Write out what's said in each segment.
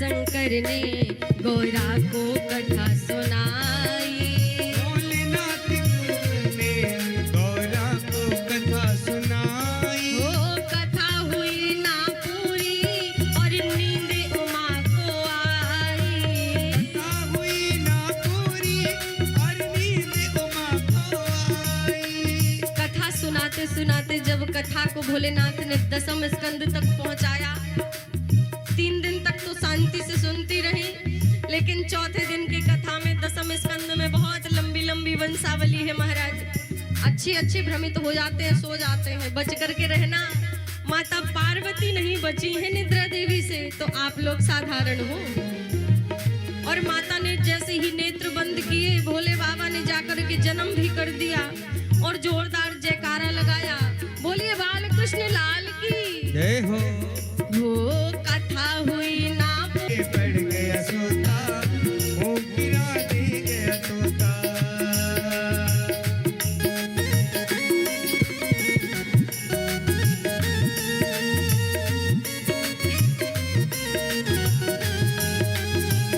शंकर ने गौरा को कथा सुनाई। भोलेनाथ ने गौरा को कथा सुनाई। वो कथा हुई ना पूरी और नींद उमा को आई। कथा हुई ना पूरी और नींद उमा को आई। कथा सुनाते सुनाते जब कथा को भोलेनाथ ने दसम स्कंद तक पहुंचाया, 3 दिन तक तो शांति से सुनती रही, लेकिन चौथे दिन की कथा में दसम स्कंद में बहुत लंबी लंबी वंशावली है महाराज। अच्छी भ्रमित हो जाते हैं, सो जाते हैं, बच करके रहना। माता पार्वती नहीं बची है निद्रा देवी से, तो आप लोग साधारण हो। और माता ने जैसे ही नेत्र बंद किए, भोले बाबा ने जाकर के जन्म भी कर दिया और जोरदार जयकारा लगाया। बोलिए बाल कृष्ण लाल की जय हो। वो कथा हुई ना पड़ गया सोता, वो गिरा दे गया तोता।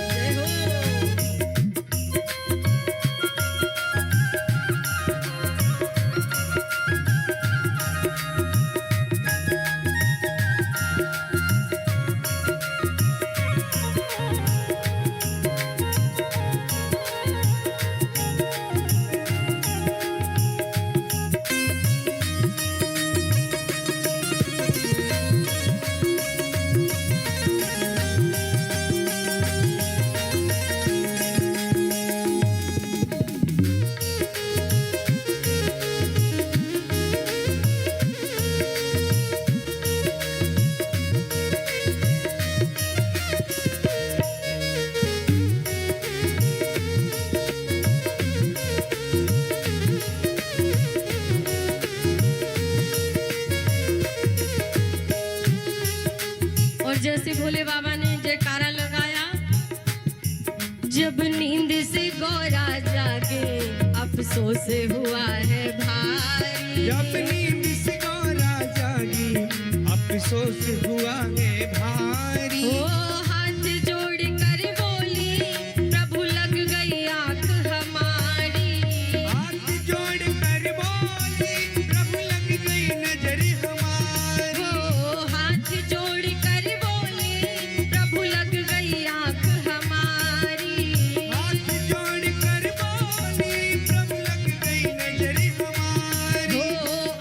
जय हो। और जैसे भोले बाबा ने जयकारा लगाया, जब नींद से गौरा जागे अफसोस हुआ है भारी। जब नींद से गौरा जागी अफसोस हुआ है भारी। ओ हाथ जोड़ कर बोली प्रभु लग गई आंख हमारी। हाथ जोड़ कर बोली प्रभु लग गई नजर हमारी। ओ हाथ जोड़ कर बोली प्रभु लग गई आंख हमारी। हाथ जोड़ कर बोली प्रभु लग गई नजर हमारी। ओ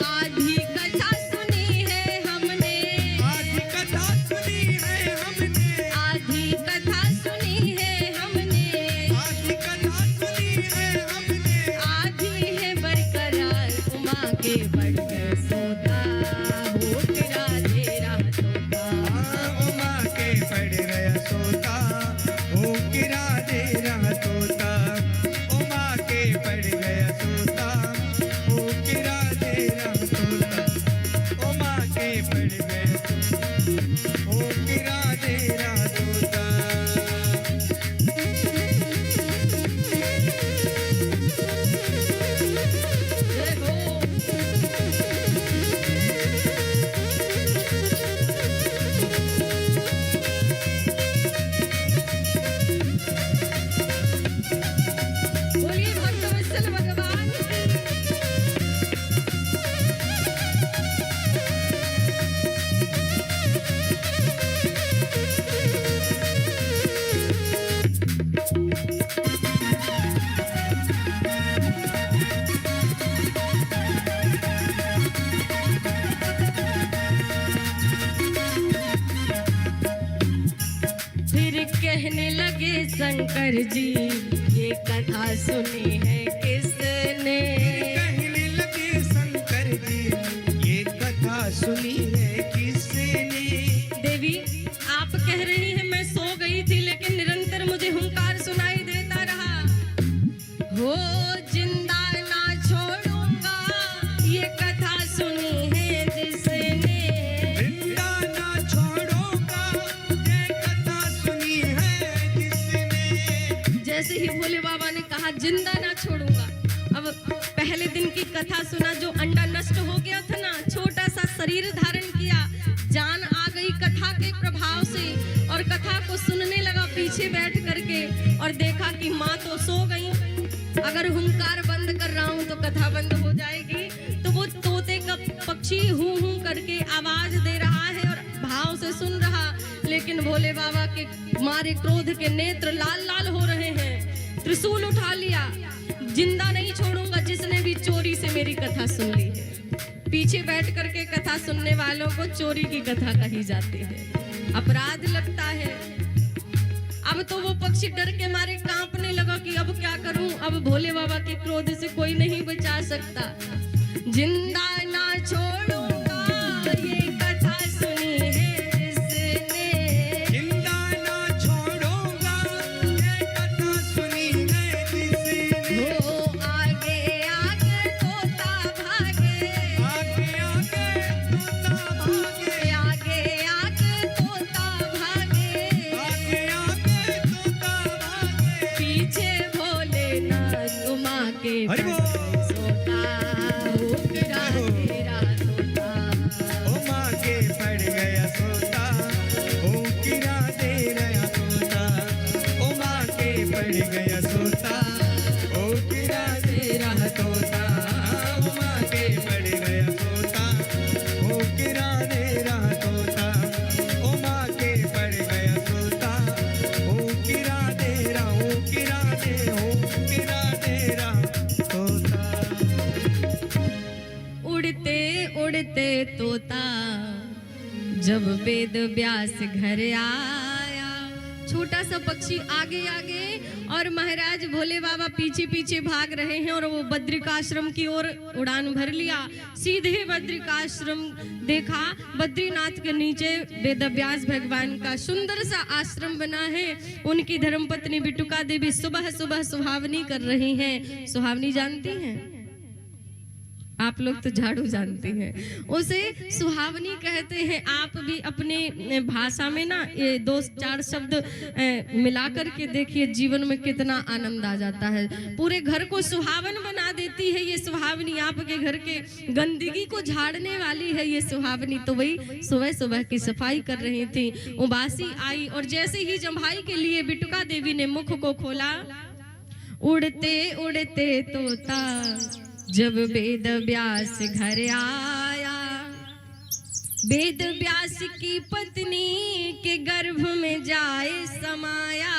आधी कथा सुनी है हमने, आधी कथा सुनी है हमने। आधी कथा सुनी है हमने। आधी कथा सुनी है हमने। आधी है बरकरार उमा के बढ़ गए सोता, हो तेरा तेरा तोता। उमा के पड़ गया सोता, वो गिरा दे रहा तोता। उमा के पड़ गया सोता, वो गिरा दे रहा तोता। उमा के पड़ गया सोता, वो गिरा दे रहा तोता। जय हो। बोलिए भक्तवत्सल भगवान की। फिर कहने लगे शंकर जी, ये कथा सुनी है किसने। कहने लगे शंकर जी, ये कथा सुनी है किसने। देवी आप कह रही हैं मैं सो गई थी, लेकिन निरंतर मुझे हुंकार सुनाई देता रहा। हो जिंदा ना छोड़ूंगा, ये कथा सुनी है जिसने। जिंदा ना छोड़ूंगा, ये कथा सुनी है जिसने। जैसे ही भोले बाबा ने कहा जिंदा ना छोड़ूंगा, अब पहले दिन की कथा सुना, जो अंडा नष्ट हो गया था ना, छोटा सा शरीर धारण किया, जान आ गई कथा के प्रभाव भाव से और कथा को सुनने लगा पीछे बैठ करके, और देखा कि माँ तो सो गई। अगर हुंकार बंद कर रहा हूँ तो कथा बंद हो जाएगी। तो वो तोते का पक्षी हूँ हूँ करके आवाज दे रहा है और भाव से सुन रहा, लेकिन भोले बाबा के मारे क्रोध के नेत्र लाल लाल हो रहे हैं। त्रिशूल उठा लिया, जिंदा नहीं छोड़ूंगा जिसने भी चोरी से मेरी कथा सुन ली है। पीछे बैठ करके कथा सुनने वालों को चोरी की कथा कही जाती है, अपराध लगता है। अब तो वो पक्षी डर के मारे कांपने लगा कि अब क्या करूं, अब भोले बाबा के क्रोध से कोई नहीं बचा सकता। जिंदा ना छोड़ूंगा ये कथा सुनी है जिसने, जिंदा ना छोड़ूंगा ये कथा सुनी है जिसने। वो आगे आगे तोता भागे, आगे आगे तोता भागे, आगे आगे तोता भागे, आगे आगे तोता भागे। पीछे भोलेनाथ उमा के हरि बोल। सोता उकरा तेरा तोता। ओ माँ के पड़ गया सोता, ओ किरा दे रहा तोता। ओ माँ के पड़ गया सोता, ओ किरा दे रहा तोता। ओ माँ के पड़ गया सोता, ओ किरा दे रहा तोता। ओ माँ के पड़ गया सोता, ओ किरा दे रहा, ओ किरा दे रहा तोता। उड़ते उड़ते तोता जब वेद व्यास घर आया। छोटा सा पक्षी आगे आगे और महाराज भोले बाबा पीछे पीछे भाग रहे हैं, और वो बद्रिकाश्रम की ओर उड़ान भर लिया। सीधे बद्रिकाश्रम देखा, बद्रीनाथ के नीचे वेद व्यास भगवान का सुंदर सा आश्रम बना है। उनकी धर्मपत्नी बिटुका देवी सुबह सुबह सुहावनी कर रही हैं। सुहावनी जानती हैं आप लोग, तो झाड़ू जानते हैं, उसे सुहावनी कहते हैं। आप भी अपने भाषा में ना ये 2-4 शब्द मिला करके देखिए, जीवन में कितना आनंद आ जाता है। पूरे घर को सुहावन बना देती है ये सुहावनी। आपके घर के गंदगी को झाड़ने वाली है ये सुहावनी। तो वही सुबह सुबह की सफाई कर रही थी। उबासी आई और जैसे ही जम्भाई के लिए बिटुका देवी ने मुख को खोला, उड़ते उड़ते तोता जब वेद व्यास घर आया। वेद व्यास की पत्नी के गर्भ में जाए समाया।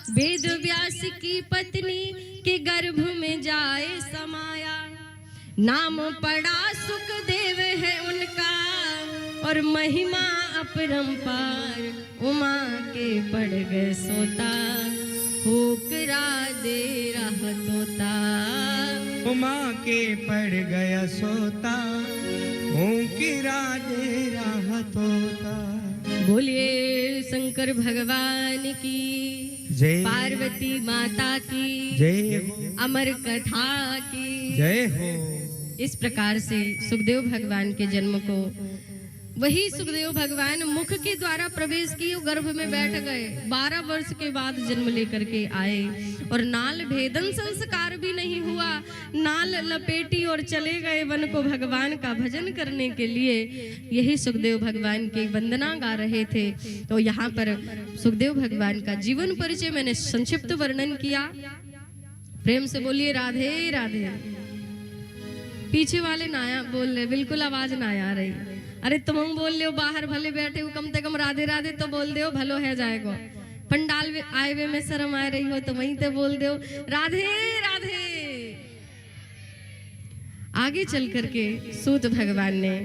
वेद व्यास की पत्नी के गर्भ में जाए समाया। नाम पड़ा सुखदेव है उनका और महिमा अपरंपार। उमा के पड़ गए सोता, होकरा दे रहा तोता। उमा के पड़ गया सोता, किरा दे रहा तोता। बोलिए शंकर भगवान की जय, पार्वती माता की जय हो, अमर कथा की जय हो। इस प्रकार से सुखदेव भगवान के जन्म को वही सुखदेव भगवान मुख के द्वारा प्रवेश किए, गर्भ में बैठ गए। 12 वर्ष के बाद जन्म लेकर के आए और नाल भेदन संस्कार भी नहीं हुआ। नाल लपेटी और चले गए वन को भगवान का भजन करने के लिए। यही सुखदेव भगवान की वंदना गा रहे थे। तो यहाँ पर सुखदेव भगवान का जीवन परिचय मैंने संक्षिप्त वर्णन किया। प्रेम से बोलिए राधे राधे। पीछे वाले नाया बोल रहे, बिल्कुल आवाज ना आ रही। अरे तुम बोल रहे हो, बाहर भले बैठे हो, कम से कम राधे राधे तो बोल दो, भलो है जाएगा। पंडाल में आए हुए में शर्म आ रही हो तो वहीं ते बोल दो राधे राधे। आगे चल करके सूत भगवान ने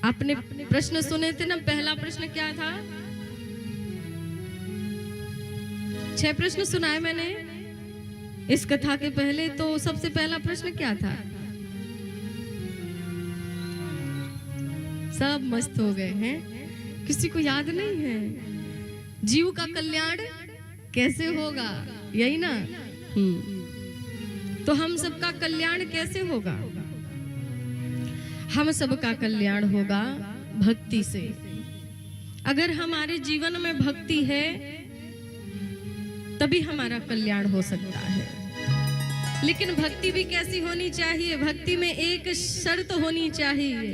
अपने प्रश्न सुने थे ना। पहला प्रश्न क्या था? 6 प्रश्न सुनाए मैंने इस कथा के पहले। तो सबसे पहला प्रश्न क्या था? सब मस्त हो गए हैं, किसी को याद नहीं है। जीव का कल्याण कैसे होगा, यही ना। तो हम सबका कल्याण कैसे होगा? हम सबका कल्याण होगा भक्ति से। अगर हमारे जीवन में भक्ति है तभी हमारा कल्याण हो सकता है। लेकिन भक्ति भी कैसी होनी चाहिए? भक्ति में एक शर्त होनी चाहिए,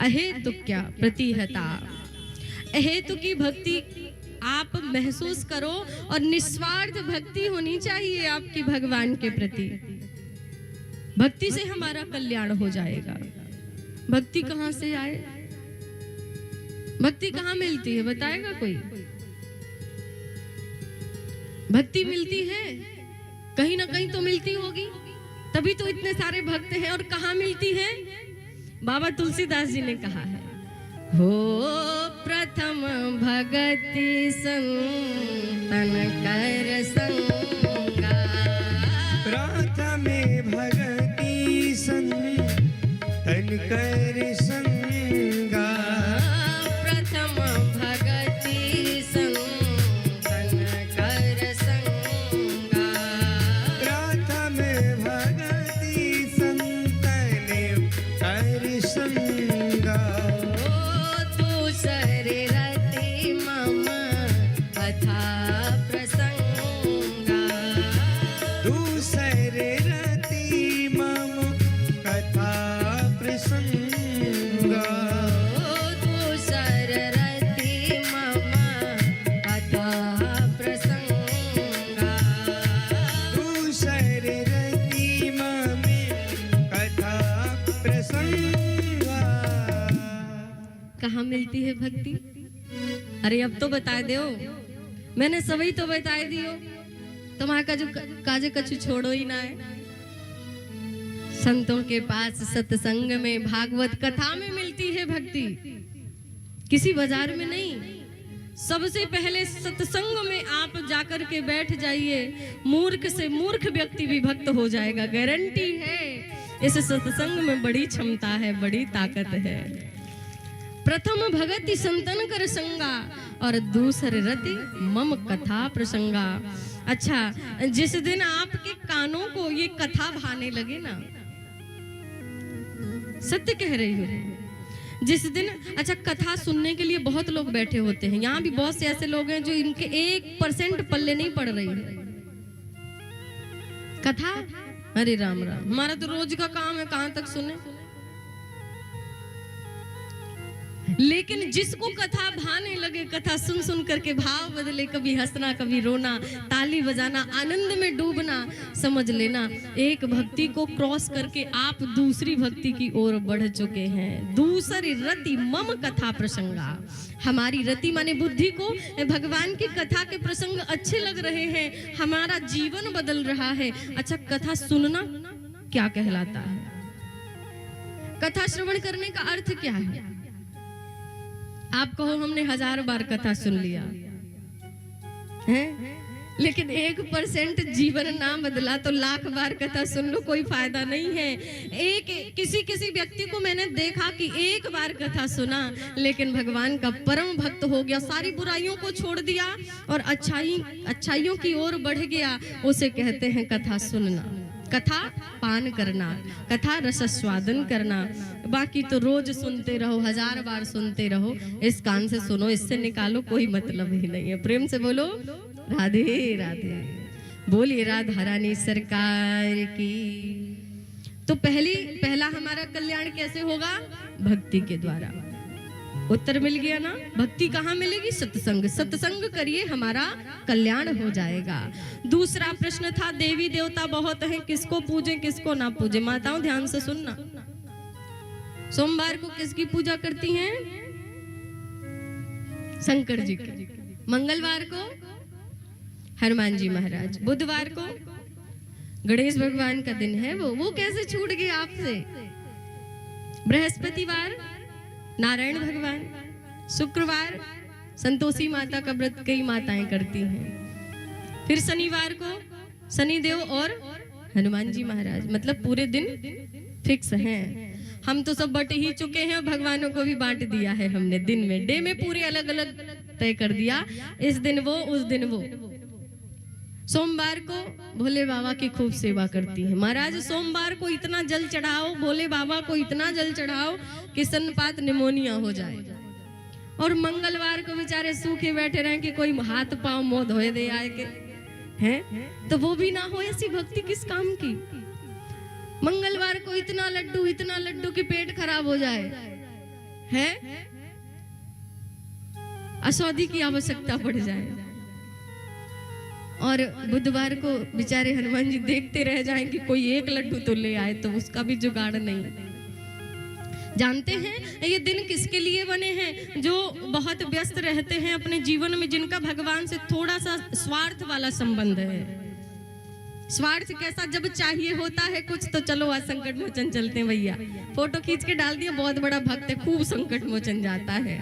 अहेतुक्या प्रतिहता। हेतु की भक्ति आप महसूस करो और निस्वार्थ भक्ति होनी चाहिए आपकी भगवान के प्रति। भक्ति से हमारा कल्याण हो जाएगा। भक्ति कहाँ से आए, भक्ति कहाँ मिलती है, बताएगा कोई? भक्ति मिलती है कहीं ना कहीं तो मिलती होगी, तभी तो इतने सारे भक्त हैं। और कहाँ मिलती है? बाबा तुलसीदास जी ने कहा है, हो प्रथम भगति संतन कर संगा। प्रथम भगति संतन कर संगा। प्रथम भगति संतन कर संगा। प्रथम भगति संतन कर संगा। दूसरे रति मम कथा प्रसंगा। दूसरे रति मम कथा प्रसंगा। दूसर रति मम कथा प्रसंगा। दूसर रति मम कथा प्रसंगा। कहाँ मिलती है भक्ति? अरे अब तो बता दो, मैंने सभी तो बता दियो, तुम्हारा का जो काजे कछु छोड़ो ही ना है। संतों के पास सत्संग में, भागवत कथा में मिलती है भक्ति, किसी बाजार में नहीं। सबसे पहले सत्संग में आप जाकर के बैठ जाइए, मूर्ख से मूर्ख व्यक्ति भी भक्त हो जाएगा, गारंटी है। इस सत्संग में बड़ी क्षमता है, बड़ी ताकत है। प्रथम भगति संतन कर संगा और दूसरे रति मम कथा प्रसंगा। अच्छा, जिस दिन आपके कानों को ये कथा भाने लगे ना, सत्य कह रही हूँ, जिस दिन, अच्छा कथा सुनने के लिए बहुत लोग बैठे होते हैं, यहाँ भी बहुत से ऐसे लोग हैं जो इनके 1% पल्ले नहीं पड़ रही है कथा। अरे राम राम, हमारा तो रोज का काम है, कहां तक सुने। लेकिन जिसको कथा भाने लगे, कथा सुन सुन करके भाव बदले, कभी हंसना कभी रोना, ताली बजाना, आनंद में डूबना, समझ लेना एक भक्ति को क्रॉस करके आप दूसरी भक्ति की ओर बढ़ चुके हैं। दूसरी रति मम कथा प्रसंगा। हमारी रति माने बुद्धि को भगवान की कथा के प्रसंग अच्छे लग रहे हैं, हमारा जीवन बदल रहा है। अच्छा, कथा सुनना क्या कहलाता है? कथा श्रवण करने का अर्थ क्या है? आप कहो हमने 1000 बार कथा सुन लिया है, लेकिन 1% जीवन ना बदला तो 1,00,000 बार कथा सुन लो, कोई फायदा नहीं है। किसी व्यक्ति को मैंने देखा कि 1 बार कथा सुना लेकिन भगवान का परम भक्त हो गया, सारी बुराइयों को छोड़ दिया और अच्छाइयों की ओर बढ़ गया। उसे कहते हैं कथा सुनना, कथा पान करना, कथा रस स्वादन करना। बाकी तो रोज सुनते रहो, 1000 बार सुनते रहो, इस कान से सुनो, इससे निकालो कोई मतलब ही नहीं है। प्रेम से बोलो राधे राधे, बोलिए राधा रानी सरकार की। तो पहला हमारा कल्याण कैसे होगा? भक्ति के द्वारा। उत्तर मिल गया ना? भक्ति कहाँ मिलेगी? सत्संग। सत्संग करिए, हमारा कल्याण हो जाएगा। दूसरा प्रश्न था, देवी देवता बहुत हैं, किसको पूजें किसको ना पूजें? माताओं ध्यान से सुनना, सोमवार को किसकी पूजा करती हैं? शंकर जी की। मंगलवार को हनुमान जी महाराज, बुधवार को गणेश भगवान का दिन है, वो कैसे छूट गया आपसे? बृहस्पतिवार नारायण भगवान, शुक्रवार संतोषी माता का व्रत कई माताएं करती हैं, फिर शनिवार को शनिदेव और हनुमान जी महाराज, मतलब पूरे दिन फिक्स हैं। हम तो सब बट ही चुके हैं, भगवानों को भी बांट दिया है हमने, दिन में डे में पूरे अलग अलग तय कर दिया, इस दिन वो उस दिन वो। सोमवार को भोले बाबा की खूब सेवा करती है महाराज, सोमवार को इतना जल चढ़ाओ, भोले बाबा को इतना जल चढ़ाओ कि सन्नपात निमोनिया हो जाए। और मंगलवार को बेचारे सूखे बैठे रहे कि कोई हाथ पांव मुंह धोए दे आए के हैं, तो वो भी ना हो। ऐसी भक्ति किस काम की? मंगलवार को इतना लड्डू कि पेट खराब हो जाए है। असौदी की आवश्यकता पड़ जाए और बुधवार को बेचारे हनुमान जी देखते रह जाएं कि कोई एक लड्डू तो ले आए, तो उसका भी जुगाड़ नहीं। जानते हैं ये दिन किसके लिए बने हैं? जो बहुत व्यस्त रहते हैं अपने जीवन में, जिनका भगवान से थोड़ा सा स्वार्थ वाला संबंध है। स्वार्थ कैसा? जब चाहिए होता है कुछ तो चलो आज संकट मोचन चलते हैं भैया, फोटो खींच के डाल दिया, बहुत बड़ा भक्त है, खूब संकट मोचन जाता है,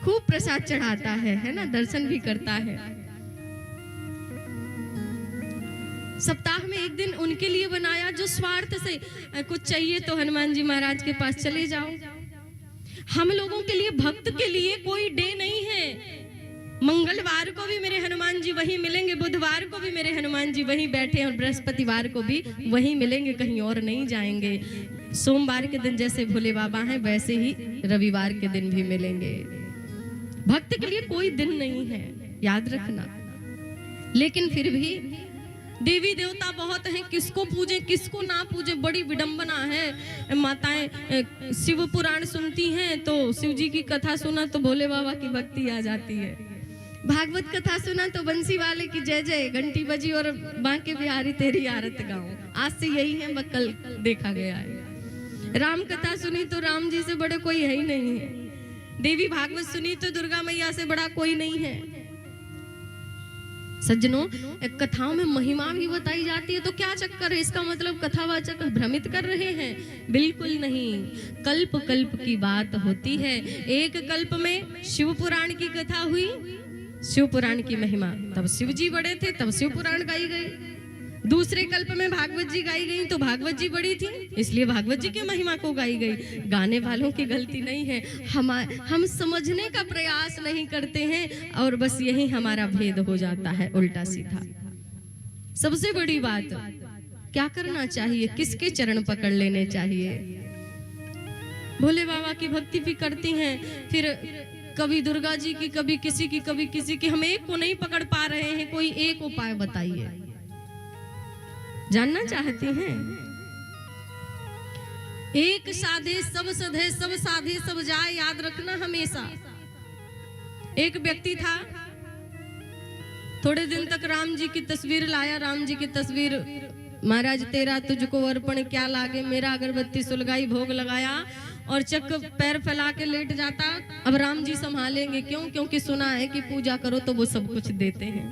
खूब प्रसाद चढ़ाता है ना, दर्शन भी करता है। सप्ताह में एक दिन उनके लिए बनाया जो स्वार्थ से कुछ चाहिए तो हनुमान जी महाराज के पास चले जाओ। हम लोगों के लिए, भक्त के लिए कोई डे नहीं है। मंगलवार को भी मेरे हनुमान जी वहीं मिलेंगे, बुधवार को भी मेरे हनुमान जी वहीं बैठे और बृहस्पतिवार को भी वहीं मिलेंगे, कहीं और नहीं जाएंगे। सोमवार के दिन जैसे भोले बाबा हैं वैसे ही रविवार के दिन भी मिलेंगे। भक्त के लिए कोई दिन नहीं है, याद रखना। लेकिन फिर भी देवी देवता बहुत हैं, किसको पूजे किसको ना पूजे बड़ी विडंबना है। माताएं शिव पुराण सुनती हैं तो शिव जी की कथा सुना तो भोले बाबा की भक्ति आ जाती है, भागवत कथा सुना तो बंसी वाले की जय जय, घंटी बजी और बांके बिहारी तेरी आरत गाऊं। आज से यही है, कल देखा गया है। राम कथा सुनी तो राम जी से बड़े कोई है ही नहीं है। देवी भागवत सुनी तो दुर्गा मैया से बड़ा कोई नहीं है। सज्जनों, कथाओं में महिमा भी बताई जाती है तो क्या चक्कर है? इसका मतलब कथावाचक भ्रमित कर रहे हैं? बिल्कुल नहीं। कल्प कल्प की बात होती है। एक कल्प में शिव पुराण की कथा हुई, शिव पुराण की महिमा, तब शिव जी बड़े थे तब शिव पुराण गाई गई। दूसरे कल्प में भागवत जी गाई गई तो भागवत जी बड़ी थी इसलिए भागवत जी की महिमा को गाई गई। गाने वालों की गलती नहीं है, हम समझने का प्रयास नहीं करते हैं और बस यही हमारा भेद हो जाता है उल्टा सीधा। सबसे बड़ी बात, क्या करना चाहिए? किसके चरण पकड़ लेने चाहिए? भोले बाबा की भक्ति भी करती हैं, फिर कभी दुर्गा जी की, कभी किसी की, कभी किसी की। हम एक को नहीं पकड़ पा रहे हैं, कोई एक उपाय बताइए। जानना चाहती हैं? एक साधे सब सधे, सब साधे सब जाए, याद रखना हमेशा। एक व्यक्ति था, थोड़े दिन तक राम जी की तस्वीर लाया, राम जी की तस्वीर, महाराज तेरा तुझको अर्पण क्या लागे, मेरा अगरबत्ती सुलगाई भोग लगाया और चक पैर फैला के लेट जाता। अब राम जी संभालेंगे क्यों? क्योंकि सुना है कि पूजा करो तो वो सब कुछ देते हैं।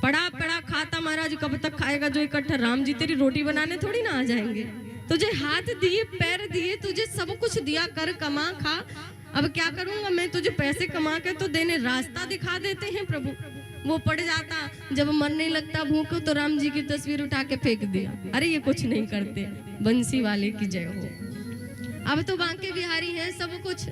पड़ा पड़ा खाता, महाराज कब तक खाएगा जो इकट्ठा? राम जी तेरी रोटी बनाने थोड़ी ना आ जाएंगे, तुझे हाथ दिए पैर दिए, तुझे सब कुछ दिया, कर कमा खा, अब क्या करूंगा मैं? तुझे पैसे कमा के तो देने, रास्ता दिखा देते हैं प्रभु। वो पड़ जाता, जब मरने लगता भूख तो राम जी की तस्वीर उठा के फेंक दिया। अरे ये कुछ नहीं करते, बंसी वाले की जय हो। अब तो बांके बिहारी हैं, सब कुछ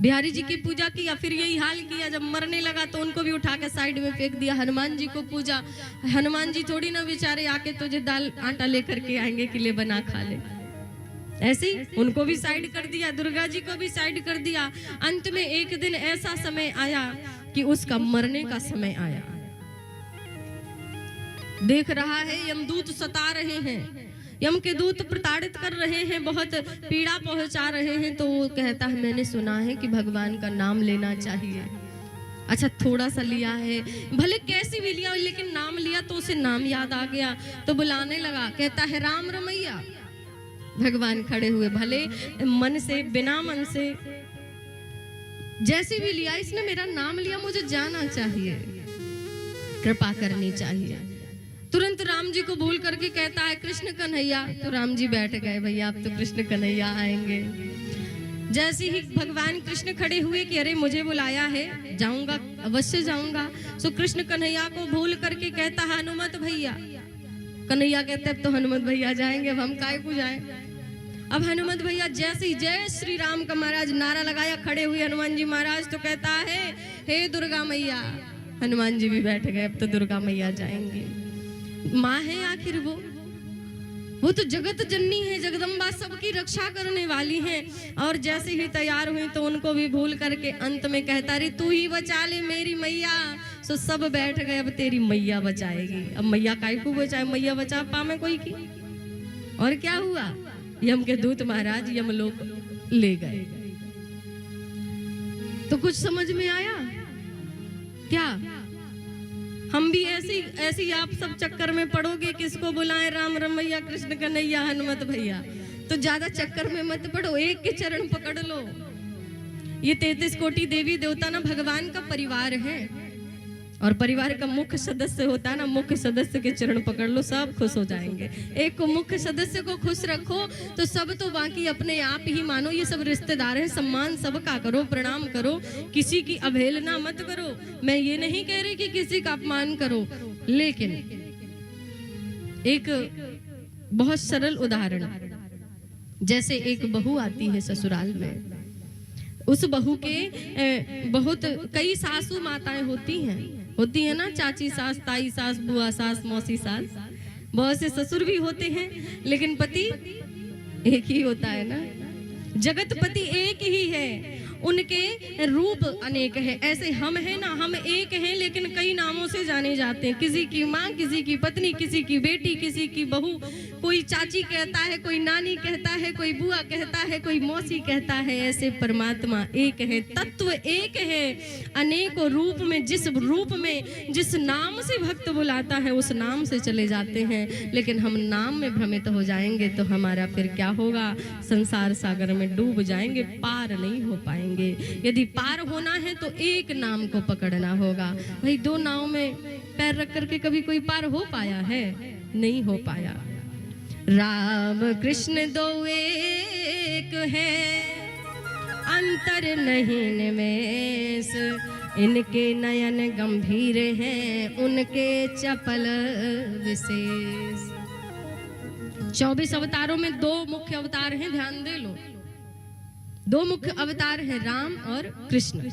बिहारी जी की पूजा की, या फिर यही हाल किया, जब मरने लगा तो उनको भी उठा के साइड में फेंक दिया। हनुमान जी को पूजा, हनुमान जी थोड़ी ना बेचारे आके तुझे दाल आटा लेकर के आएंगे कि ले बना खा ले, ऐसे ही उनको भी साइड कर दिया, दुर्गा जी को भी साइड कर दिया। अंत में एक दिन ऐसा समय आया कि उसका मरने का समय आया। देख रहा है यमदूत सता रहे हैं, यम के दूत प्रताड़ित कर रहे हैं, बहुत पीड़ा पहुंचा रहे हैं। तो वो कहता है मैंने सुना है कि भगवान का नाम लेना चाहिए। अच्छा थोड़ा सा लिया है, भले कैसी भी लिया, लेकिन नाम लिया तो उसे नाम याद आ गया तो बुलाने लगा, कहता है राम रमैया। भगवान खड़े हुए, भले मन से बिना मन से जैसे भी लिया, इसने मेरा नाम लिया, मुझे जाना चाहिए, कृपा करनी चाहिए। तुरंत राम जी को भूल करके कहता है कृष्ण कन्हैया। तो राम जी बैठ गए, भैया अब तो कृष्ण कन्हैया आएंगे। जैसे ही भगवान कृष्ण खड़े हुए कि अरे मुझे बुलाया है, जाऊंगा, अवश्य जाऊंगा। सो कृष्ण कन्हैया को भूल करके कहता है हनुमत भैया। कन्हैया कहते अब तो हनुमत भैया जाएंगे, अब हम काय को जाएं। अब हनुमत भैया जैसे ही जय श्री राम का महाराज नारा लगाया, खड़े हुए हनुमान जी महाराज, तो कहता है हे दुर्गा मैया। हनुमान जी भी बैठ गए, अब तो दुर्गा मैया जाएंगे। माँ है आखिर वो तो जगत जननी है, जगदम्बा सबकी रक्षा करने वाली है। और जैसे ही तैयार हुई तो उनको भी भूल करके अंत में कहता रे तू ही बचा ले मेरी मैया। सो सब बैठ गए, अब तेरी मैया बचाएगी। अब मैया काय को बचाए, मैया बचा पावे कोई की। और क्या हुआ, यम के दूत महाराज यमलोक ले गए। तो कुछ समझ में आया क्या? हम भी ऐसी आप सब चक्कर में पड़ोगे, किसको बुलाएं, राम रमैया कृष्ण कन्हैया हनुमत भैया, तो ज्यादा चक्कर में मत पड़ो, एक के चरण पकड़ लो। ये 33 कोटि देवी देवता ना भगवान का परिवार है, और परिवार का मुख्य सदस्य होता है ना, मुख्य सदस्य के चरण पकड़ लो, सब खुश हो जाएंगे। एक को मुख्य सदस्य को खुश रखो तो सब तो बाकी अपने आप ही मानो। ये सब रिश्तेदार हैं, सम्मान सबका करो, प्रणाम करो, किसी की अवहेलना मत करो। मैं ये नहीं कह रही कि किसी का अपमान करो, लेकिन एक बहुत सरल उदाहरण, जैसे एक बहू आती है ससुराल में, उस बहू के बहुत कई सासू माताएं होती है ना, चाची सास, ताई सास, बुआ सास, मौसी सास, बहुत से ससुर भी होते हैं, लेकिन पति एक ही होता है ना। जगत पति एक ही है, उनके रूप अनेक है। ऐसे हम हैं ना, हम एक हैं लेकिन कई नामों से जाने जाते हैं। किसी की माँ, किसी की पत्नी, किसी की बेटी, किसी की बहू, कोई चाची कहता है, कोई नानी कहता है, कोई बुआ कहता है, कोई मौसी कहता है। ऐसे परमात्मा एक है, तत्व एक है, अनेकों रूप में, जिस रूप में जिस नाम से भक्त बुलाता है उस नाम से चले जाते हैं। लेकिन हम नाम में भ्रमित हो जाएंगे तो हमारा फिर क्या होगा? संसार सागर में डूब जाएंगे, पार नहीं हो पाएंगे। यदि पार होना है तो एक नाम को पकड़ना होगा। भाई दो नाव में पैर रख करके कभी कोई पार हो पाया है? नहीं हो पाया। राम कृष्ण दो एक है, अंतर नहीं निमेष, इनके नयन गंभीर हैं, उनके चपल विशेष। 24 अवतारों में 2 मुख्य अवतार हैं, ध्यान दे लो। 2 मुख्य अवतार हैं, राम और कृष्ण।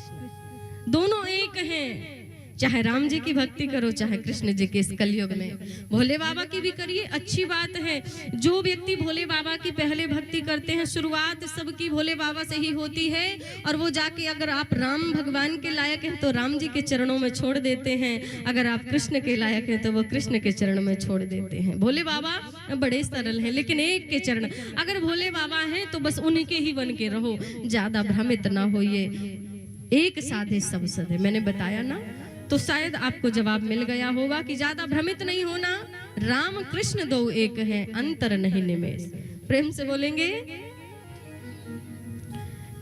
दोनों एक हैं। चाहे राम जी की भक्ति करो, चाहे कृष्ण जी के इस कलयुग में भोले बाबा की भी करिए, अच्छी बात है। जो व्यक्ति भोले बाबा की पहले भक्ति करते हैं, शुरुआत सबकी भोले बाबा से ही होती है, और वो जाके अगर आप राम भगवान के लायक हैं तो राम जी के चरणों में छोड़ देते हैं, अगर आप कृष्ण के लायक हैं तो वो कृष्ण के चरण में छोड़ देते हैं। भोले बाबा बड़े सरल हैं, लेकिन एक के चरण, अगर भोले बाबा हैं तो बस उन्हीं के ही बन के रहो, ज्यादा भ्रमित ना होइए। एक साधे सब सधे, मैंने बताया ना, तो शायद आपको जवाब मिल गया होगा कि ज्यादा भ्रमित नहीं होना। राम कृष्ण दो एक है, अंतर नहीं निमेष। प्रेम से बोलेंगे।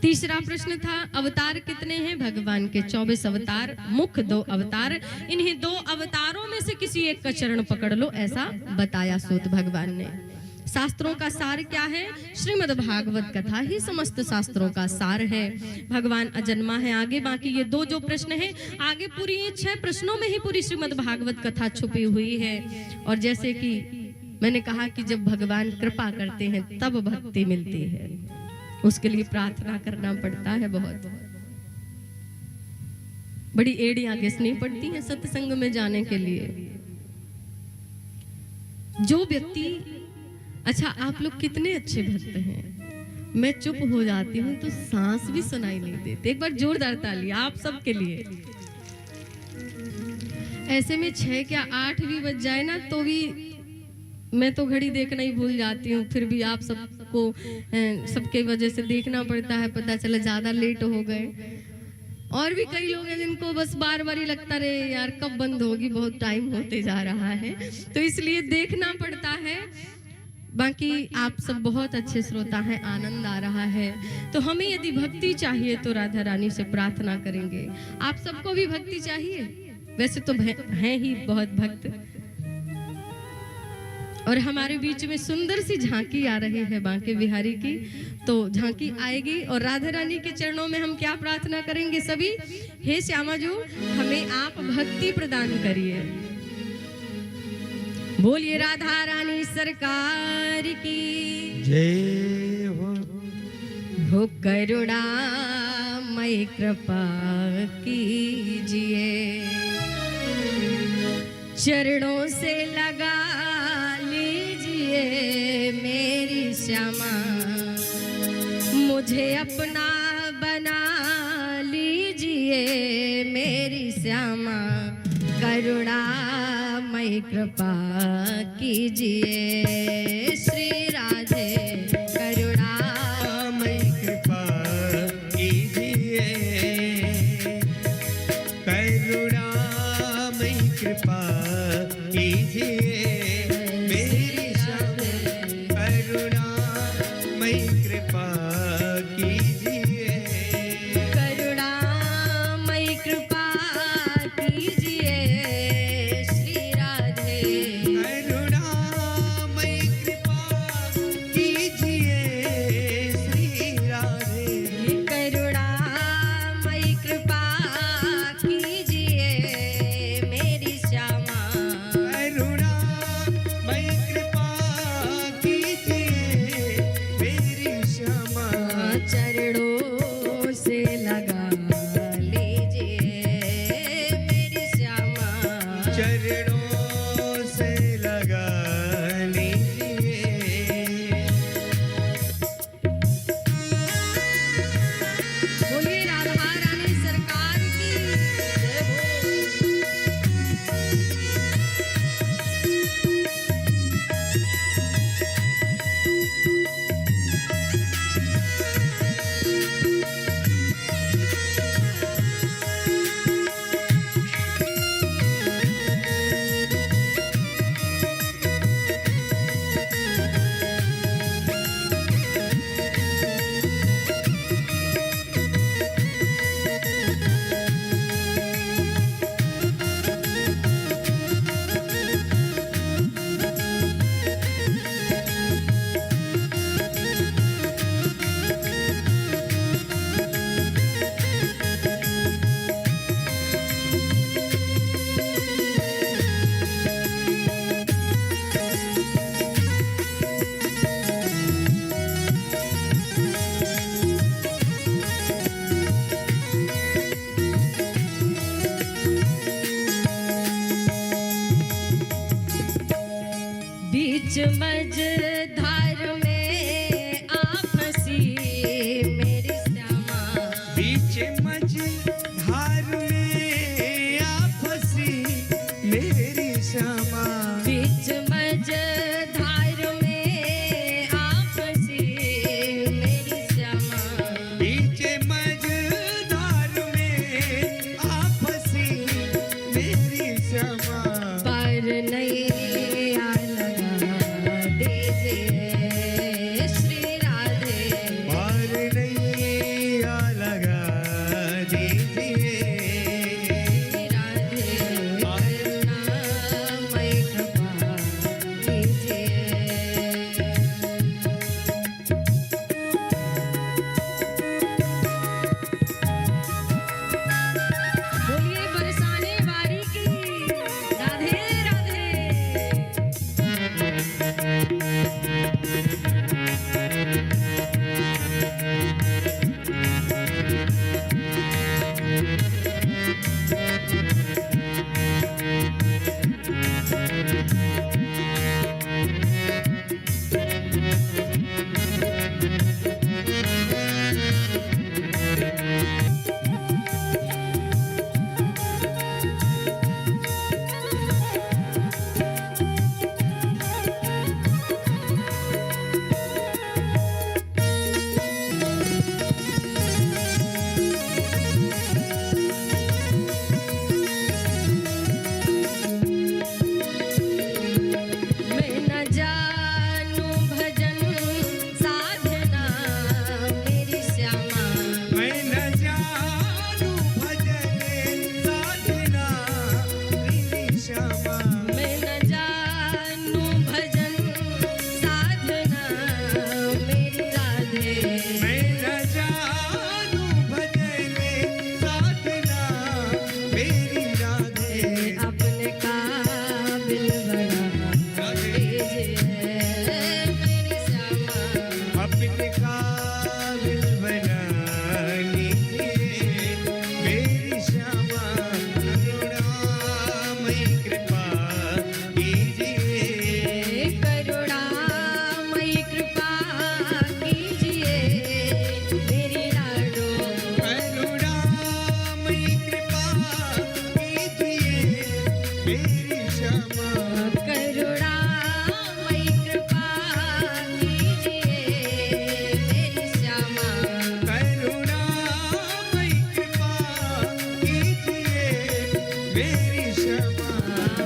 तीसरा प्रश्न था, अवतार कितने हैं? भगवान के 24 अवतार, मुख्य 2 अवतार। इन्हीं 2 अवतारों में से किसी एक का चरण पकड़ लो, ऐसा बताया सूत भगवान ने। शास्त्रों का सार क्या है? श्रीमद् भागवत कथा ही समस्त शास्त्रों का सार है। भगवान अजन्मा है। आगे बाकी ये 2 जो प्रश्न है, आगे पूरी 6 प्रश्नों में ही पूरी श्रीमद् भागवत कथा छुपी हुई है। और जैसे कि मैंने कहा कि जब भगवान कृपा करते हैं तब भक्ति मिलती है, उसके लिए प्रार्थना करना पड़ता है। बहुत बड़ी एड़ियां घिसनी पड़ती हैं सत्संग में जाने के लिए। जो व्यक्ति, अच्छा आप लोग कितने अच्छे भक्त हैं, मैं चुप हो जाती हूँ तो सांस भी सुनाई नहीं देती। एक बार जोरदार ताली आप सब के लिए। ऐसे में 6 क्या 8 भी बज जाए ना तो भी मैं तो घड़ी देखना ही भूल जाती हूँ, फिर भी आप सबको सबके वजह से देखना पड़ता है। पता चला ज्यादा लेट हो गए। और भी कई लोग हैं जिनको बस बार बार ही लगता रहे यार कब बंद होगी, बहुत टाइम होते जा रहा है, तो इसलिए देखना पड़ता है। बाकी आप सब बहुत अच्छे श्रोता हैं, आनंद आ रहा है। तो हमें यदि भक्ति चाहिए तो राधा रानी से प्रार्थना करेंगे। आप सबको भी भक्ति चाहिए, वैसे तो हैं ही बहुत भक्त। और हमारे बीच में सुंदर सी झांकी आ रही है बांके बिहारी की, तो झांकी आएगी और राधा रानी के चरणों में हम क्या प्रार्थना करेंगे सभी? हे श्यामा जो, हमें आप भक्ति प्रदान करिए। बोलिए राधा रानी सरकार की जय हो। करुणा मई कृपा कीजिए, चरणों से लगा लीजिए मेरी श्यामा, मुझे अपना बना लीजिए मेरी श्यामा, करुणामय कृपा कीजिए। श्री राधे करुणामय कृपा कीजिए, कृपा कीजिए मेरी श्यामा करुणामयी कृपा कीजिए करुणामयी कृपा कीजिए श्री राधे करुणामयी कृपा कीजिए श्री राधे करुणामयी कृपा कीजिए मेरी श्यामा करुणामयी कृपा कीजिए मेरी श्यामा चरणों से लगा लीजिए मेरी श्यामा चरणों से लगा लीजिए बोलिए राधा रानी सरकार की जय हो। बीच मझधार में आप फंसी मेरी श्यामा बीच मझधार में आप फंसी मेरी श्यामा बीच मझधार में आप फंसी मेरी श्यामा बीच मझधार में आप फंसी मेरी श्यामा पर नैया लगा दीजिए श्री राधे पार नैया लगा दीजिए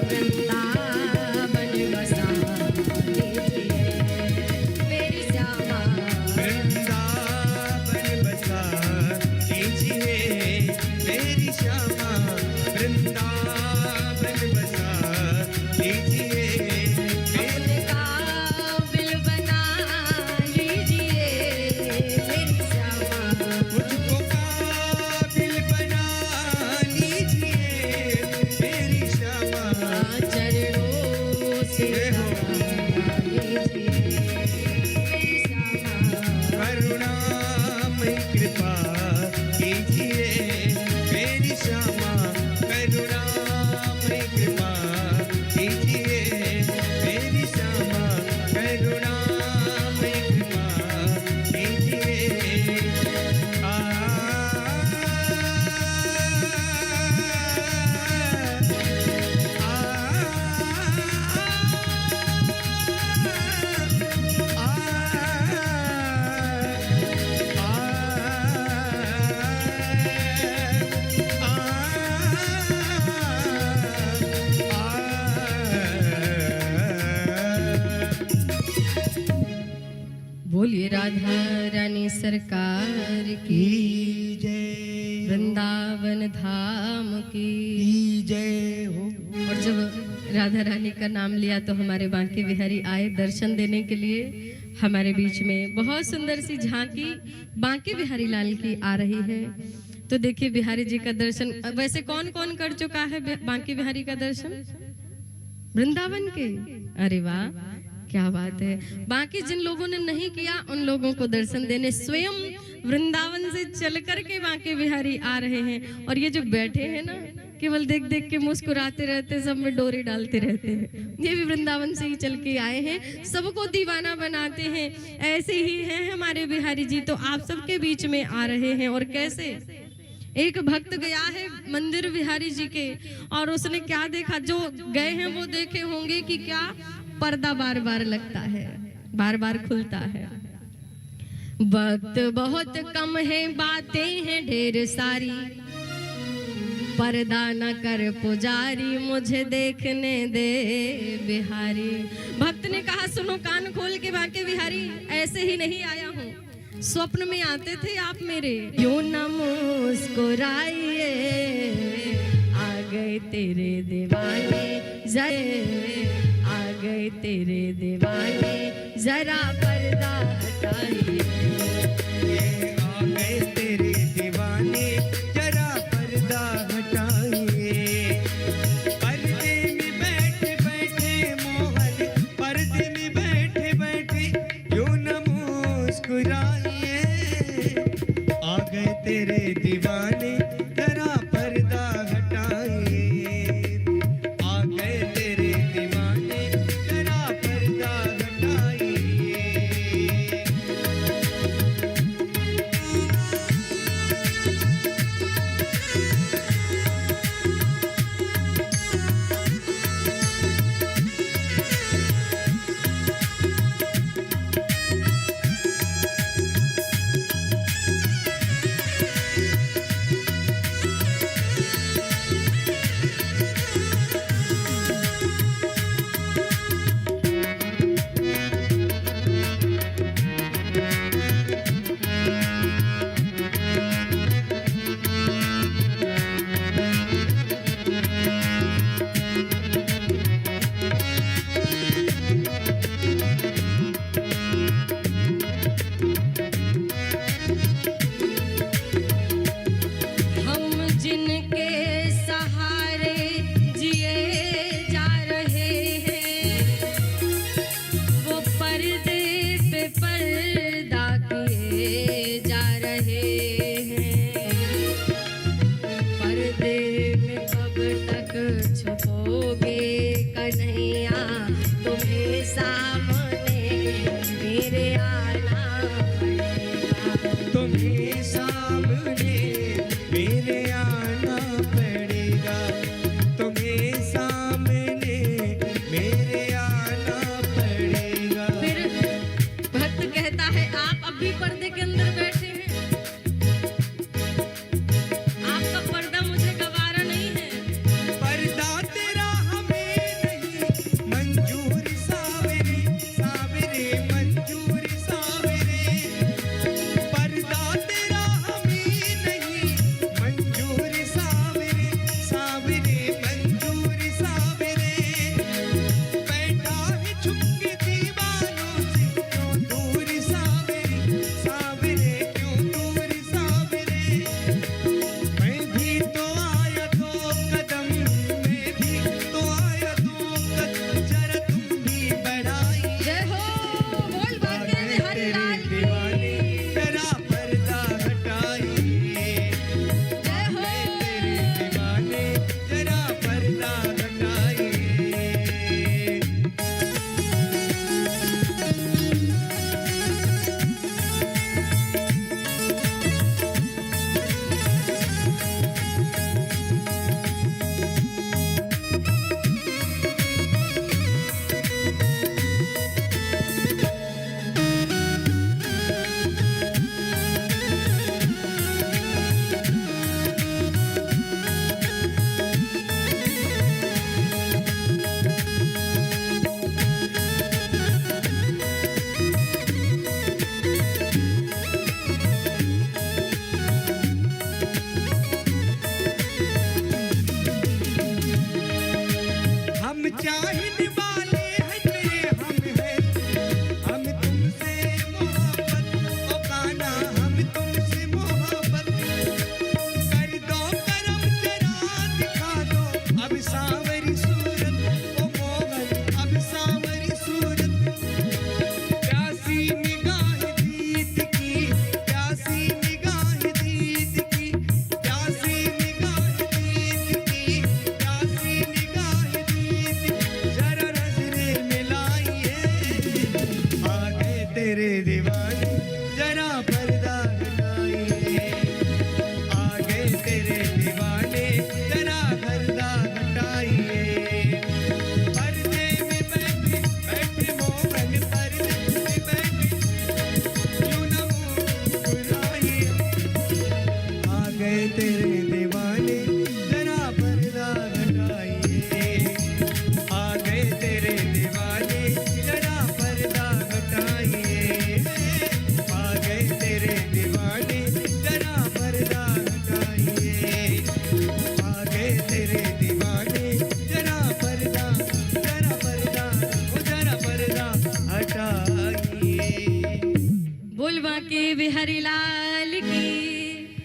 वृंदावन बसा लीजिए मेरी श्यामा। वृंदावन बसा लीजिए मेरी श्यामा, वृंदावन बसा लीजिए अपने काबिल बना लीजिए मेरी श्यामा। मुझको काबिल बना लीजिए मेरी श्यामा। चरणों से हो लीजिए मेरी श्यामा। करुणामय कृपा कीजिए मेरी श्यामा, करुणामय कृपा कीजिए मेरी श्यामा, करुणामय कृपा कीजिए। आ बोलिए राधा रानी सरकार की, की जय, वृंदावन धाम की। की जय हो। और जब राधा रानी का नाम लिया तो हमारे बांके बिहारी आए दर्शन देने के लिए हमारे बीच में। बहुत सुंदर सी झांकी बांके बिहारी लाल की आ रही है। तो देखिए बिहारी जी का दर्शन वैसे कौन कौन कर चुका है बांके बिहारी का दर्शन? वृंदावन के। अरे वाह, क्या बात है। बाकी जिन लोगों ने नहीं किया उन लोगों को दर्शन देने स्वयं वृंदावन से चल करके बांके बिहारी आ रहे हैं। और ये जो बैठे हैं ना, केवल देख देख के मुस्कुराते रहते, सब में डोरे डालते रहते हैं। ये भी वृंदावन से ही चल के आए हैं, सबको दीवाना बनाते हैं। ऐसे ही हैं हमारे बिहारी जी, तो आप सबके बीच में आ रहे हैं। और कैसे एक भक्त गया है मंदिर बिहारी जी के, और उसने क्या देखा, जो गए हैं वो देखे होंगे कि क्या पर्दा बार बार लगता है, बार बार खुलता है। वक्त बहुत कम है, बातें हैं ढेर सारी, पर्दा न कर पुजारी, मुझे देखने दे बिहारी। भक्त ने कहा सुनो कान खोल के बांके बिहारी, ऐसे ही नहीं आया हूँ, स्वप्न में आते थे आप मेरे। क्यों न मुस्कुराइए, आ गए तेरे दीवाने, आ गए तेरे दीवाने, जरा पर्दा हटाइए। आ गए तेरे दीवाने, जरा पर्दा हटाइए। पर्दे में बैठे बैठे मोहन, पर्दे में बैठे बैठे क्यों न मुस्कुराइए। आ गए तेरे दीवाने, जरा पर्दा हटाइए। आ गए तेरे दीवाने, जरा पर्दा हटाइए।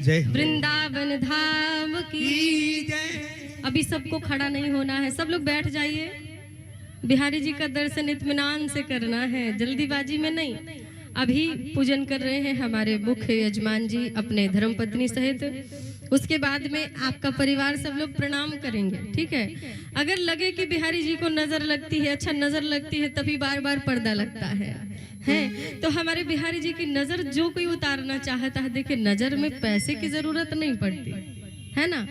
जय हो। वृंदावन धाम की की जय। अभी सबको खड़ा नहीं होना है, सब लोग बैठ जाइए। बिहारी जी का दर्शन इत्मीनान से करना है, जल्दीबाजी में नहीं। अभी पूजन कर रहे हैं हमारे मुख्य यजमान जी अपने धर्मपत्नी सहित। उसके बाद में आपका परिवार सब लोग प्रणाम करेंगे, ठीक है। अगर लगे कि बिहारी जी को नजर लगती है, अच्छा नजर लगती है, तभी बार बार पर्दा लगता है तो हमारे बिहारी जी की नजर जो कोई उतारना चाहता है, देखिए नजर में पैसे की जरूरत नहीं पड़ती है ना,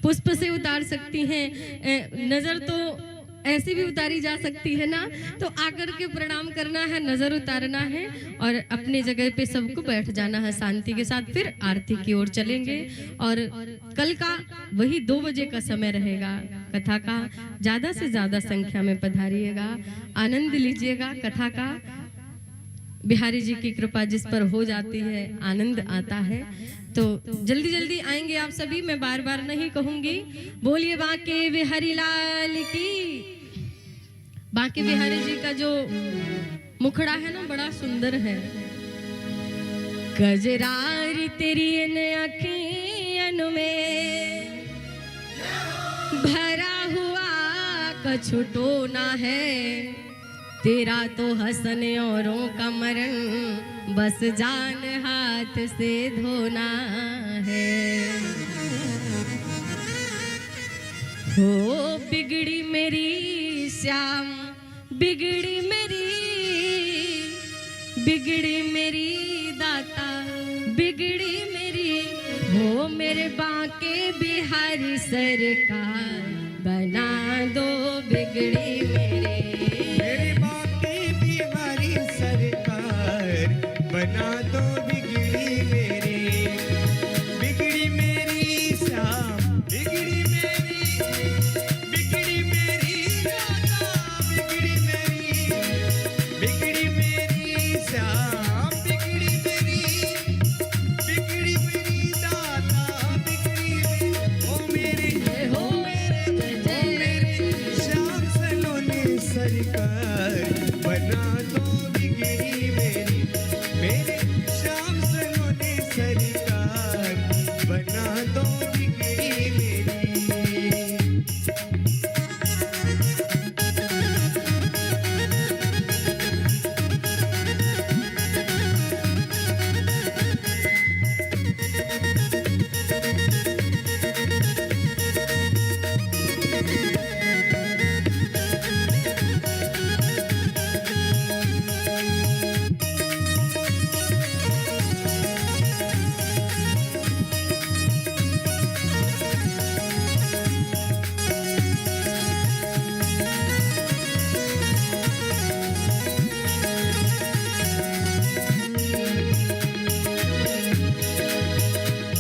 पुष्प से उतार सकती हैं, नजर तो ऐसी भी उतारी जा सकती है ना। तो आकर के प्रणाम करना है, नजर उतारना है और अपनी जगह पे सबको बैठ जाना है शांति के साथ। फिर आरती की ओर चलेंगे और कल का वही 2 बजे का समय रहेगा कथा का। ज्यादा से ज्यादा संख्या में पधारिएगा, आनंद लीजिएगा कथा का। बिहारी जी की कृपा जिस पर हो जाती है, आनंद आता है। तो जल्दी जल्दी आएंगे आप सभी, मैं बार बार नहीं कहूंगी। बोलिए बांके बिहारी लाल की। बांके बिहारी जी का जो मुखड़ा है ना, बड़ा सुंदर है। गजरारी तेरी इन अखियन में भरा हुआ कछु टोना है, तेरा तो हसन औरों का मरण, बस जान हाथ से धोना है। हो बिगड़ी मेरी श्याम, बिगड़ी मेरी दाता, बिगड़ी मेरी। हो मेरे बांके बिहारी सरकार, बना दो बिगड़ी मेरी। मेरे बांके बिहारी सरकार, बना दो बिगड़ी मेरी। बिगड़ी मेरी श्याम, बिगड़ी मेरी दाता, बिगड़ी मेरी श्याम, बिगड़ी मेरी दाता, ओ मेरे श्याम सलोने सरकार, बना दो बिगड़ी मेरी। मेरे श्याम सलोने सरकार, बना दो बिगड़ी मेरी।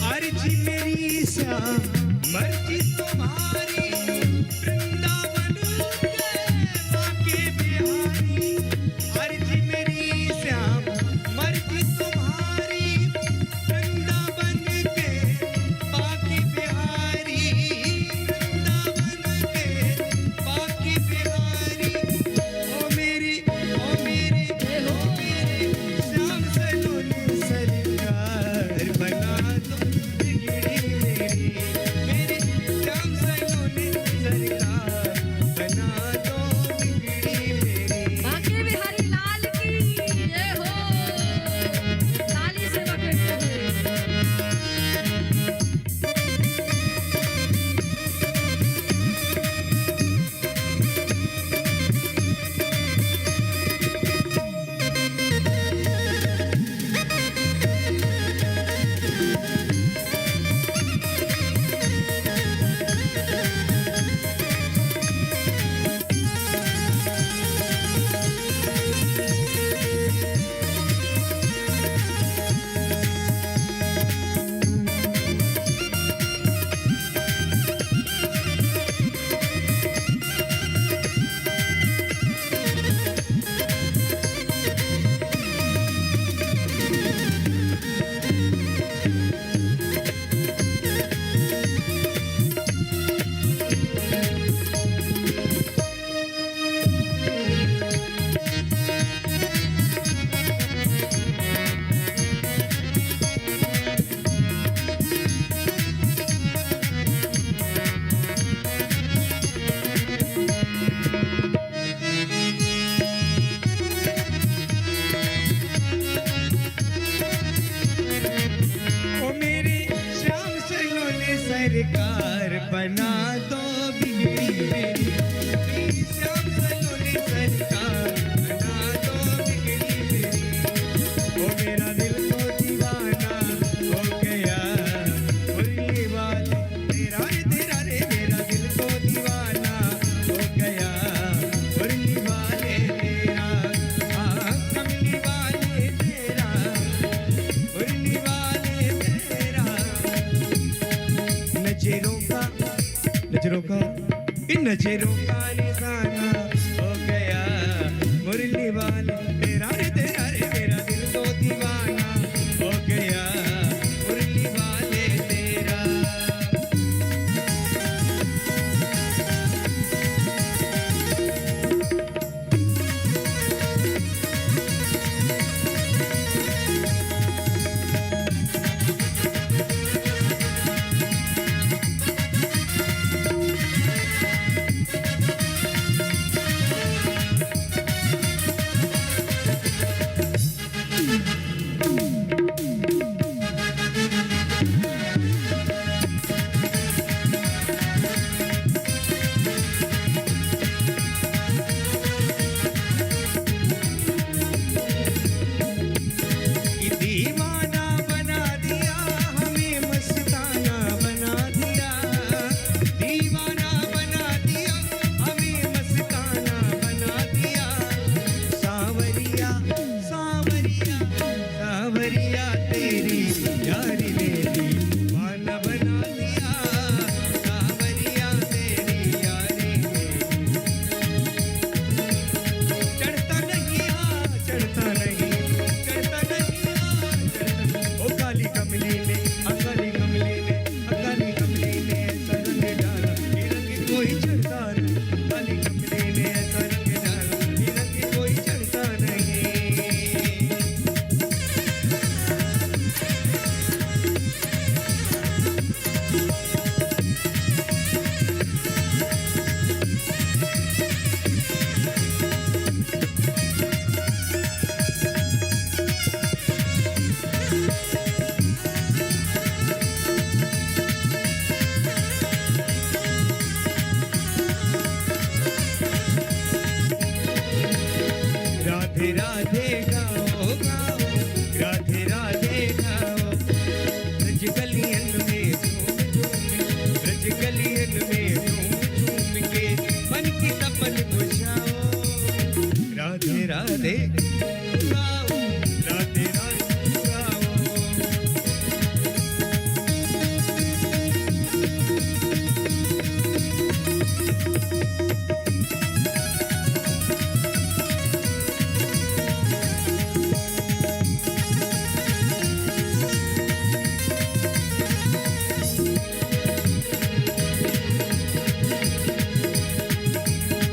अर्जी मेरी श्याम, मर्जी तुम्हारी, वृंदावन के बांके बिहारी। अर्जी मेरी श्याम, मर्जी तुम्हारी, वृंदावन के बांके बिहारी, वृंदावन के बांके बिहारी। ओ मेरे श्याम सलोने सरकार, बना दो बिगड़ी मेरी। मेरे श्याम सलोने सरकार बना दो बिगड़ी मेरी, प्लीज श्याम सलोनी सरकार बना दो बिगड़ी मेरी। ओ मेरा दिल तो दीवाना हो गया मुरली वाले तेरा रे, मेरा दिल तो दीवाना हो गया मुरली वाले तेरा, कमली वाले तेरा, मुरली वाले तेरा। नजरों का इन नजरों का निशाना हो गया मुरली वाले तेरा रे, मेरा दिल तो दीवाना हो गया मुरली वाले तेरा। ये दीवाना बना दिया हमें, मस्ताना बना दिया, दीवाना बना दिया हमें, मस्ताना बना दिया। सावरिया सावरिया सावरिया तेरी यारी ने दीवाना बना दिया, सावरिया तेरी यारी ने। चढ़ता नहीं चढ़ता नहीं चढ़ता नहीं चढ़ता। ओ काली कमली ने काली कमली ने काली कमली ने ऐसा रंग डाला ये रंग कोई चढ़ता नहीं, काली कमली ने ऐसा रंग डाला ये रंग कोई चढ़ता नहीं। राधे राधे गाओ गाओ, राधे राधे गाओ, ब्रज गलियन में झूम झूम, ब्रज गलियन में झूम झूम के मन की तपन बुझाओ। राधे राधे गाओ, राधे राधे गाओ।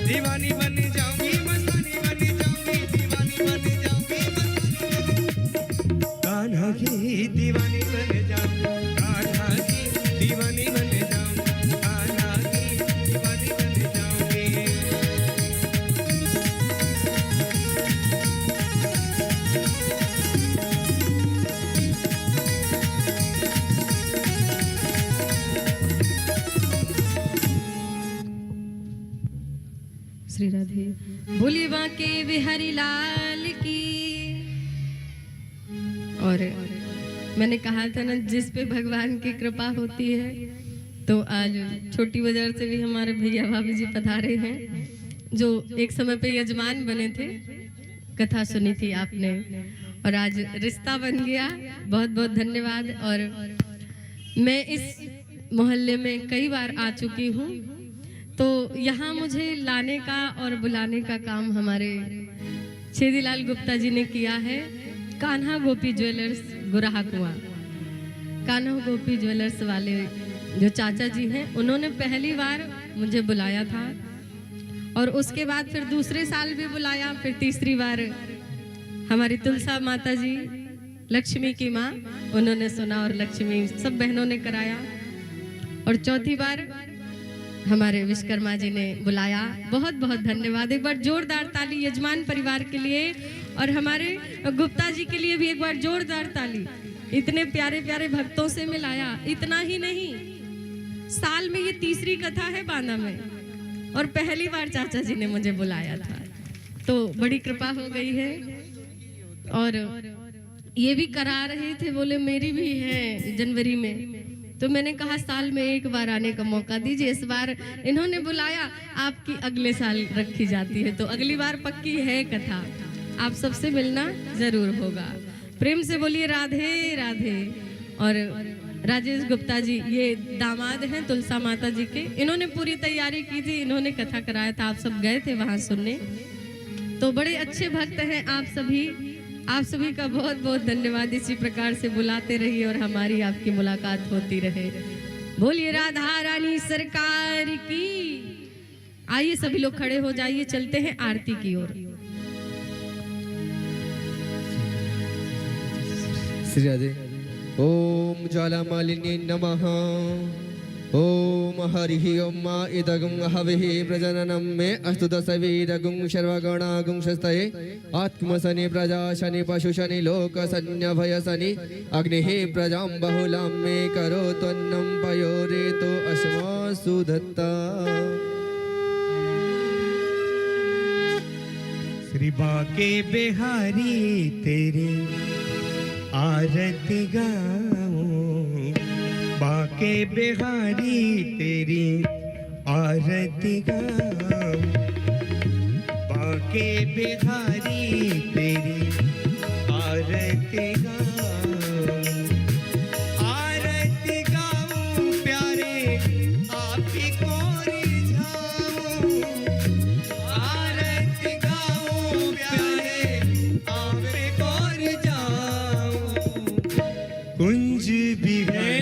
दीवानी बन जाऊंगी मस्तानी बन जाऊंगी, दीवानी बन जाऊंगी मस्तानी, कान्हा की दीवानी बन जाऊं, कान्हा की दीवानी बन जाऊं, कान्हा की दीवानी बन जाऊंगी। श्री राधे बोलिए बांके बिहारी लाल की। और मैंने कहा था ना, जिस पे भगवान की कृपा होती है, तो आज छोटी बाजार से भी हमारे भैया भाभी जी पधारे हैं, जो एक समय पे यजमान बने थे। कथा सुनी थी आपने और आज रिश्ता बन गया। बहुत बहुत धन्यवाद। और मैं इस मोहल्ले में कई बार आ चुकी हूँ, तो यहाँ मुझे लाने का और बुलाने का काम हमारे छेदीलाल गुप्ता जी ने किया है। कान्हा गोपी ज्वेलर्स गुराहा कुआं, कान्हा गोपी ज्वेलर्स वाले जो चाचा जी हैं, उन्होंने पहली बार मुझे बुलाया था और उसके बाद फिर दूसरे साल भी बुलाया, फिर तीसरी बार हमारी तुलसा माता जी, लक्ष्मी की माँ, उन्होंने सुना और लक्ष्मी सब बहनों ने कराया, और चौथी बार हमारे विश्वकर्मा जी ने बुलाया। बहुत बहुत धन्यवाद। एक बार जोरदार ताली यजमान परिवार के लिए और हमारे गुप्ता जी के लिए भी एक बार जोरदार ताली। इतने प्यारे प्यारे भक्तों से मिलाया। इतना ही नहीं, साल में ये तीसरी कथा है बांदा में, और पहली बार चाचा जी ने मुझे बुलाया था, तो बड़ी कृपा हो गई है। और ये भी करा रहे थे, बोले मेरी भी है जनवरी में, तो मैंने कहा साल में एक बार आने का मौका दीजिए। इस बार इन्होंने बुलाया, आपकी अगले साल रखी जाती है, तो अगली बार पक्की है कथा, आप सबसे मिलना जरूर होगा। प्रेम से बोलिए राधे राधे। और राजेश गुप्ता जी ये दामाद हैं तुलसा माता जी के, इन्होंने पूरी तैयारी की थी, इन्होंने कथा कराया था, आप सब गए थे वहां सुनने, तो बड़े अच्छे भक्त हैं आप सभी। आप सभी का बहुत बहुत धन्यवाद। इसी प्रकार से बुलाते रहिए और हमारी आपकी मुलाकात होती रहे। बोलिए राधा रानी सरकार की। आइए सभी लोग खड़े हो जाइए, चलते हैं आरती की ओर। श्री राधे। ओम ज्वालामालिन्ये नमः। ओम हरिः ओम मा इदगं हविः प्रजननं मे अस्तु दशवीरगुं सर्वगणागुं शस्तये आत्मसनि प्रजाशनि पशुशनि लोकसन्यभयसनि अग्निः प्रजां बहुलां मे करोत्वन्नं पयोरेतो अस्मासु दत्ता। श्री बाके बिहारी तेरी आरती गाऊं, बाके बिहारी तेरी आरती गाऊं, बाके बिहारी तेरी आरती गाऊं, आरती गाऊं प्यारे आप ही को रिझाऊं, आरती गाऊं प्यारे आप ही को रिझाऊं, कुंज बिहारी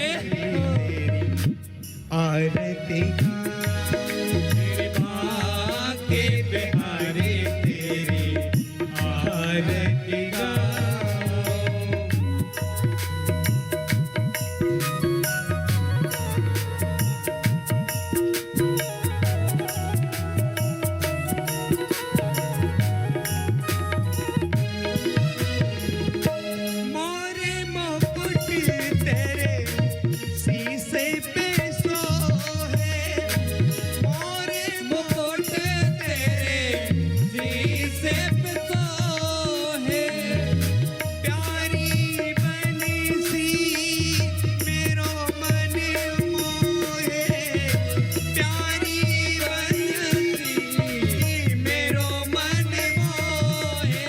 आरती तेरे बाके बिहारी तेरी आरती मोरे मुकुट तेरे शीशे पे सोहे, मोरे मुकुट तेरे शीशे पे सोहे, प्यारी बंसी मेरो मन मोहे, प्यारी बंसी मेरो मन मोहे,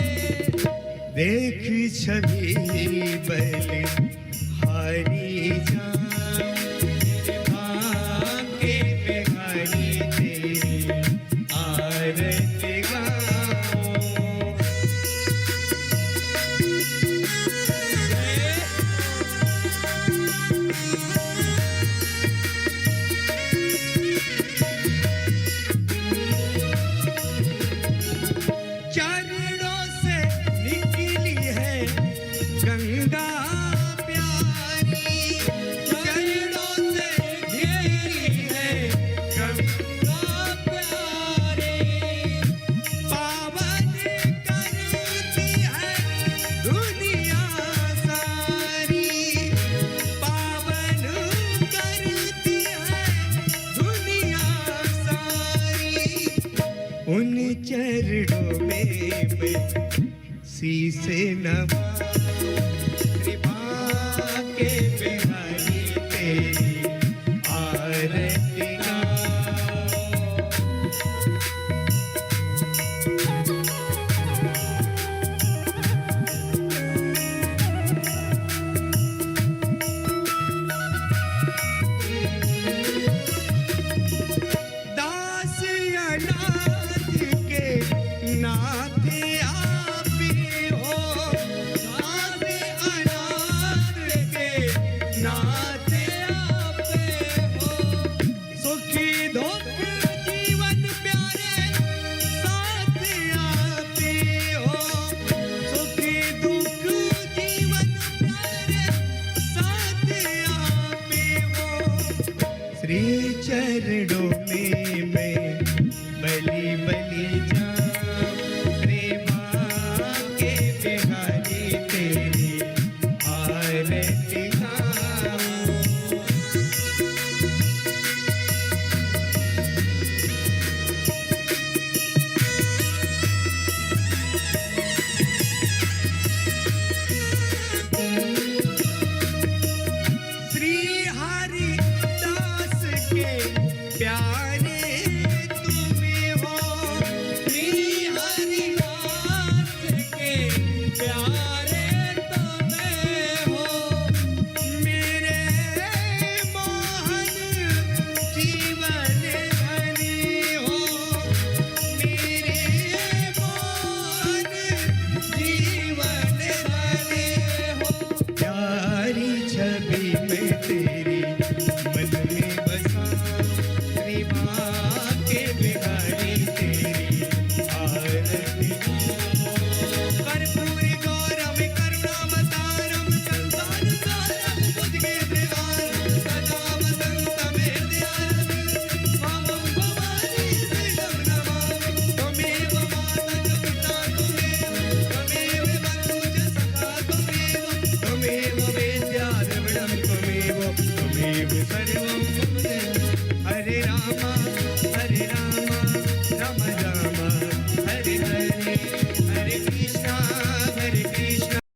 देख छवि बल हारी जाऊं, बाके बिहारी तेरी आरती गाऊं। चरणों से निकली है गंगा प्यारी, चरणों से निकली है गंगा प्यारी, पावन करती है दुनिया सारी, पावन करती है दुनिया सारी, उन चरणों में मैं शीशे नवा, श्री बाके बिहारी तेरी आरती गाऊं। दास अनाथ के नाथ आप ही हो, दास अनाथ के नाथ आप हो, सुखी दुख जीवन प्यारे साथ आप ही हो, सुखी दुख जीवन प्यारे साथ आप ही हो, श्री चरणों में मैं बलि बलि जाऊं, श्री बाके बिहारी तेरी आरती गाऊं। तदेव सर्वं मम देव। हरे राम